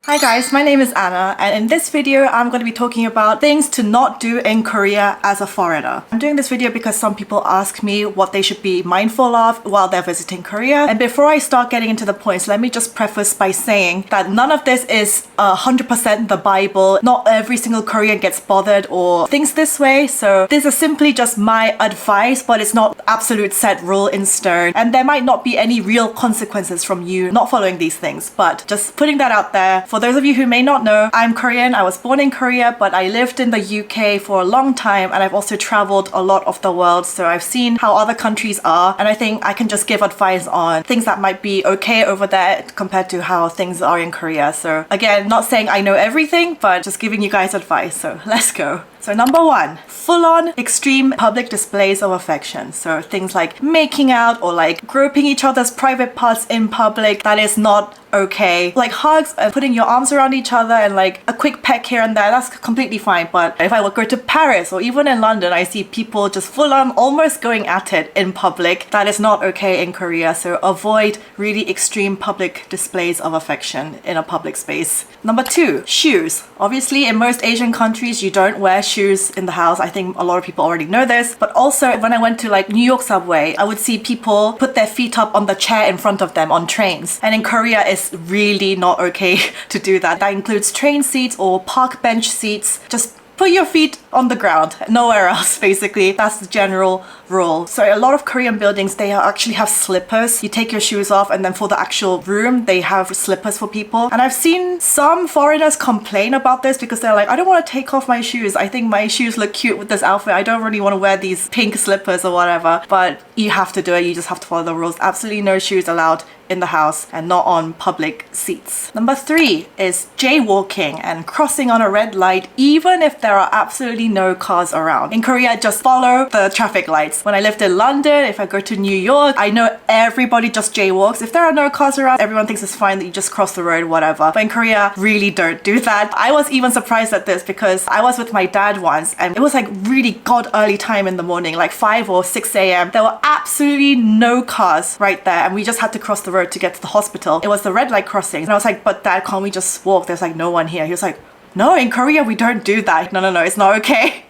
Hi guys, my name is Anna, and in this video I'm going to be talking about things to not do in Korea as a foreigner. I'm doing this video because some people ask me what they should be mindful of while they're visiting Korea. And before I start getting into the points, let me just preface by saying that none of this is 100% the Bible. Not every single Korean gets bothered or thinks this way, so this is simply just my advice, but it's not absolute set rule in stone, and there might not be any real consequences from you not following these things, but just putting that out there. For those of you who may not know, I'm Korean. I was born in Korea, but I lived in the UK for a long time, and I've also traveled a lot of the world, so I've seen how other countries are, and I think I can just give advice on things that might be okay over there compared to how things are in Korea. So again, not saying I know everything, but just giving you guys advice, so let's go. So number one, full-on extreme public displays of affection. So things like making out or like groping each other's private parts in public, that is not okay. Like hugs and putting your arms around each other and like a quick peck here and there, that's completely fine. But if I would go to Paris or even in London, I see people just full-on almost going at it in public. That is not okay in Korea. So avoid really extreme public displays of affection in a public space. Number two, shoes. Obviously, in most Asian countries, you don't wear shoes in the house. I think a lot of people already know this. But also, when I went to like New York subway, I would see people put their feet up on the chair in front of them on trains. And in Korea, it's really not okay to do that. That includes train seats or park bench seats. Just put your feet on the ground, nowhere else, basically. That's the general rule. So a lot of Korean buildings, they actually have slippers. You take your shoes off, and then for the actual room, they have slippers for people. And I've seen some foreigners complain about this because they're like, I don't want to take off my shoes. I think my shoes look cute with this outfit. I don't really want to wear these pink slippers or whatever. But you have to do it. You just have to follow the rules. Absolutely no shoes allowed in the house and not on public seats. Number three is jaywalking and crossing on a red light even if there are absolutely no cars around. In Korea, just follow the traffic lights. When I lived in London, if I go to New York, I know everybody just jaywalks. If there are no cars around, everyone thinks it's fine that you just cross the road, whatever. But in Korea, really don't do that. I was even surprised at this because I was with my dad once and it was like really god early time in the morning, like 5 or 6 a.m. There were absolutely no cars right there and we just had to cross the road to get to the hospital. It was the red light crossing. And I was like, but dad, can't we just walk? There's like no one here. He was like, no, in Korea, we don't do that. No, it's not okay.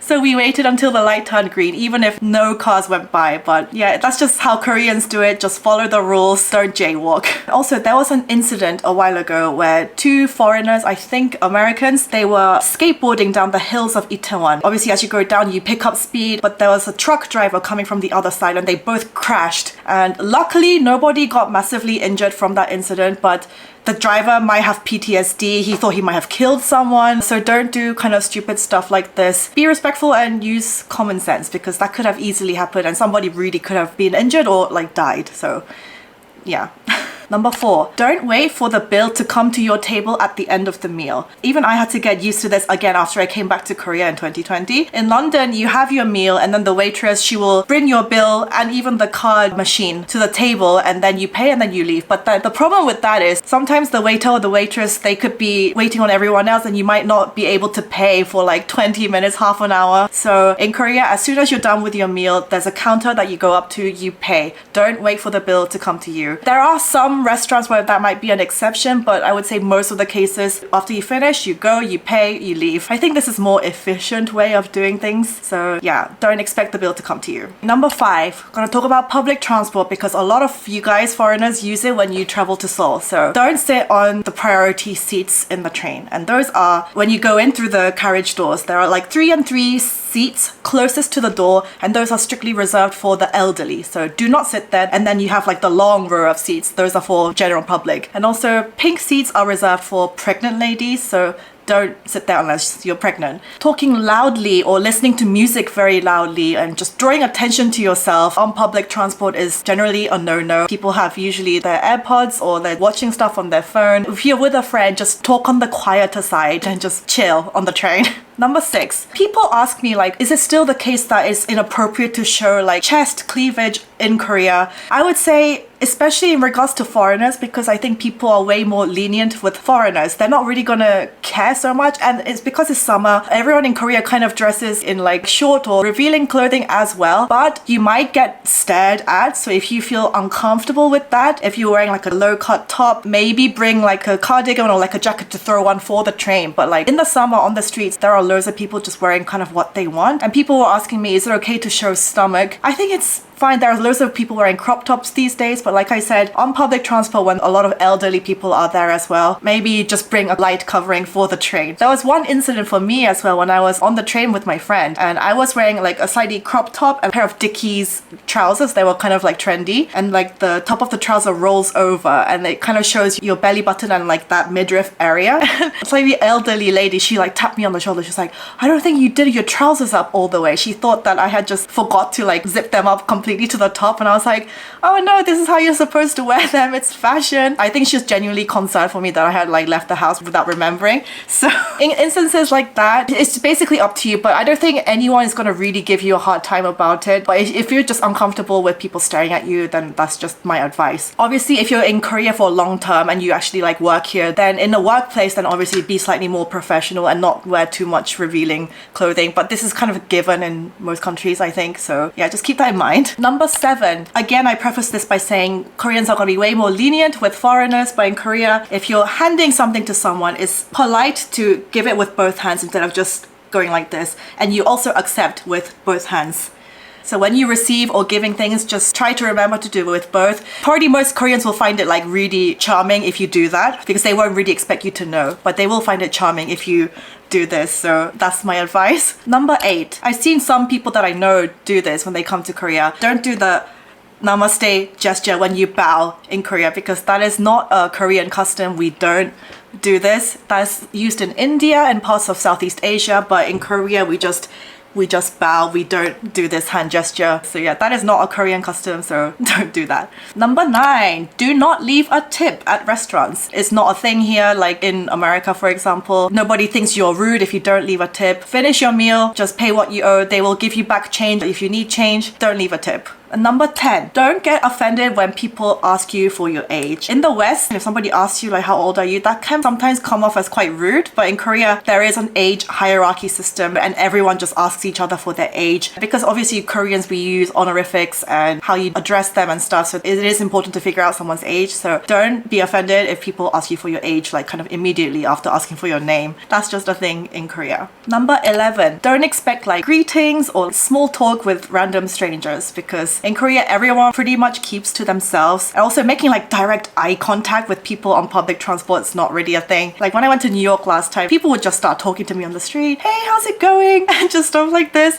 So we waited until the light turned green, even if no cars went by. But yeah, that's just how Koreans do it. Just follow the rules, don't jaywalk. Also, there was an incident a while ago where two foreigners, I think Americans, they were skateboarding down the hills of Itaewon. Obviously, as you go down, you pick up speed, but there was a truck driver coming from the other side and they both crashed. And luckily, nobody got massively injured from that incident, but the driver might have PTSD. He thought he might have killed someone. So don't do kind of stupid stuff like this. Be respectful and use common sense because that could have easily happened and somebody really could have been injured or like died. So yeah. Number four, don't wait for the bill to come to your table at the end of the meal. Even I had to get used to this again after I came back to Korea in 2020. In London, you have your meal and then the waitress, she will bring your bill and even the card machine to the table and then you pay and then you leave. But the problem with that is sometimes the waiter or the waitress, they could be waiting on everyone else and you might not be able to pay for like 20 minutes, half an hour. So in Korea, as soon as you're done with your meal, there's a counter that you go up to, you pay. Don't wait for the bill to come to you. There are some restaurants where that might be an exception, but I would say most of the cases, after you finish, you go, you pay, you leave. I think this is a more efficient way of doing things. So yeah, don't expect the bill to come to you. Number five, I'm gonna talk about public transport because a lot of you guys, foreigners, use it when you travel to Seoul. So don't sit on the priority seats in the train. And those are, when you go in through the carriage doors, there are like 3 and 3 seats closest to the door, and those are strictly reserved for the elderly. So do not sit there. And then you have like the long row of seats. Those are for general public. And also pink seats are reserved for pregnant ladies. So don't sit there unless you're pregnant. Talking loudly or listening to music very loudly and just drawing attention to yourself on public transport is generally a no-no. People have usually their AirPods or they're watching stuff on their phone. If you're with a friend, just talk on the quieter side and just chill on the train. Number six, people ask me like, is it still the case that it's inappropriate to show like chest cleavage in Korea? I would say especially in regards to foreigners, because I think people are way more lenient with foreigners. They're not really gonna care so much, and it's because it's summer. Everyone in Korea kind of dresses in like short or revealing clothing as well, but you might get stared at. So if you feel uncomfortable with that, if you're wearing like a low-cut top, maybe bring like a cardigan or like a jacket to throw on for the train. But like in the summer on the streets, there are loads of people just wearing kind of what they want, and people were asking me, is it okay to show stomach? I think it's fine. There are loads of people wearing crop tops these days, but like I said, on public transport when a lot of elderly people are there as well, maybe just bring a light covering for the train. There was one incident for me as well when I was on the train with my friend, and I was wearing like a slightly crop top and a pair of Dickies trousers. They were kind of like trendy, and like the top of the trouser rolls over and it kind of shows your belly button and like that midriff area. A slightly elderly lady, she like tapped me on the shoulder. She's like, I don't think you did your trousers up all the way. She thought that I had just forgot to like zip them up completely to the top, and I was like, oh no, this is how you're supposed to wear them, it's fashion. I think she was genuinely concerned for me that I had like left the house without remembering. So in instances like that, it's basically up to you, but I don't think anyone is going to really give you a hard time about it. But if you're just uncomfortable with people staring at you, then that's just my advice. Obviously, if you're in Korea for a long term and you actually like work here, then in the workplace, then obviously be slightly more professional and not wear too much revealing clothing. But this is kind of a given in most countries, I think. So yeah, just keep that in mind. Number 7. Again, I preface this by saying Koreans are going to be way more lenient with foreigners, but in Korea, if you're handing something to someone, it's polite to give it with both hands instead of just going like this. And you also accept with both hands. So when you receive or giving things, just try to remember to do it with both. Probably most Koreans will find it like really charming if you do that, because they won't really expect you to know, but they will find it charming if you do this. So that's my advice. Number 8. I've seen some people that I know do this when they come to Korea. Don't do the Namaste gesture when you bow in Korea, because that is not a Korean custom. We don't do this. That's used in India and parts of Southeast Asia, but in Korea we just bow. We don't do this hand gesture. So yeah, that is not a Korean custom, so don't do that. Number 9, do not leave a tip at restaurants. It's not a thing here like in America, for example. Nobody thinks you're rude if you don't leave a tip. Finish your meal, just pay what you owe. They will give you back change. If you need change, don't leave a tip. And number 10, don't get offended when people ask you for your age. In the West, if somebody asks you like how old are you, that can sometimes come off as quite rude. But in Korea, there is an age hierarchy system and everyone just asks each other for their age. Because obviously Koreans, we use honorifics and how you address them and stuff. So it is important to figure out someone's age. So don't be offended if people ask you for your age like kind of immediately after asking for your name. That's just a thing in Korea. Number 11, don't expect like greetings or small talk with random strangers, because in Korea, everyone pretty much keeps to themselves. And also making like direct eye contact with people on public transport is not really a thing. Like when I went to New York last time, people would just start talking to me on the street. Hey, how's it going? And just stuff like this.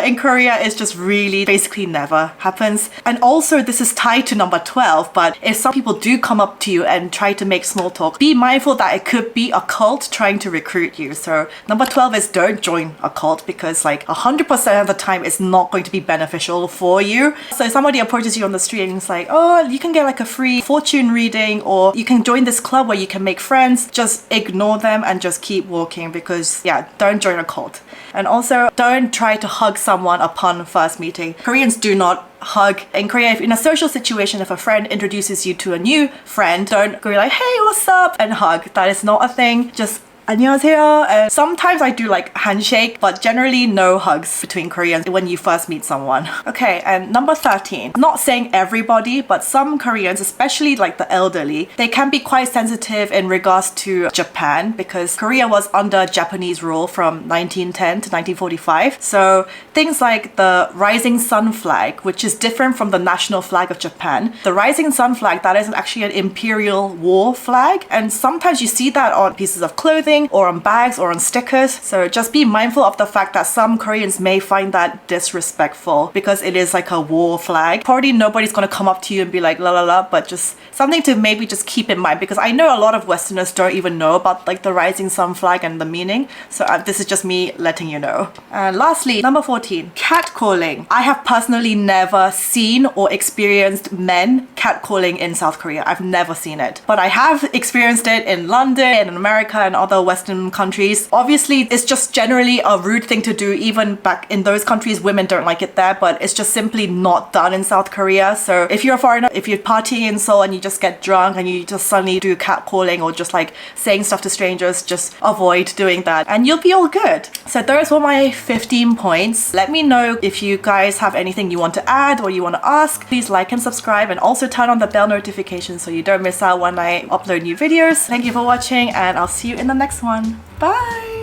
In Korea, it's just really basically never happens. And also this is tied to number 12, but if some people do come up to you and try to make small talk, be mindful that it could be a cult trying to recruit you. So number 12 is don't join a cult, because like 100% of the time it's not going to be beneficial for you. So if somebody approaches you on the street and it's like, oh, you can get like a free fortune reading, or you can join this club where you can make friends, just ignore them and just keep walking, because yeah, don't join a cult. And also don't try to hug someone upon first meeting. Koreans do not hug. In Korea, if in a social situation, if a friend introduces you to a new friend, don't go like, hey, what's up? And hug. That is not a thing. Just 안녕하세요. And sometimes I do like handshake, but generally no hugs between Koreans when you first meet someone. Okay, and number 13. Not saying everybody, but some Koreans, especially like the elderly, they can be quite sensitive in regards to Japan, because Korea was under Japanese rule from 1910 to 1945. So things like the rising sun flag, which is different from the national flag of Japan. The rising sun flag, that is actually an imperial war flag. And sometimes you see that on pieces of clothing or on bags or on stickers. So just be mindful of the fact that some Koreans may find that disrespectful, because it is like a war flag. Probably nobody's gonna come up to you and be like la la la, but just something to maybe just keep in mind, because I know a lot of Westerners don't even know about like the rising sun flag and the meaning. So this is just me letting you know. And lastly, number 14, catcalling. I have personally never seen or experienced men catcalling in South Korea. I've never seen it, but I have experienced it in London and in America and other Western countries. Obviously, it's just generally a rude thing to do. Even back in those countries, women don't like it there, but it's just simply not done in South Korea. So if you're a foreigner, if you're partying in Seoul and you just get drunk and you just suddenly do catcalling or just like saying stuff to strangers, just avoid doing that and you'll be all good. So those were my 15 points. Let me know if you guys have anything you want to add or you want to ask. Please like and subscribe, and also turn on the bell notification so you don't miss out when I upload new videos. Thank you for watching, and I'll see you in the next one. Bye!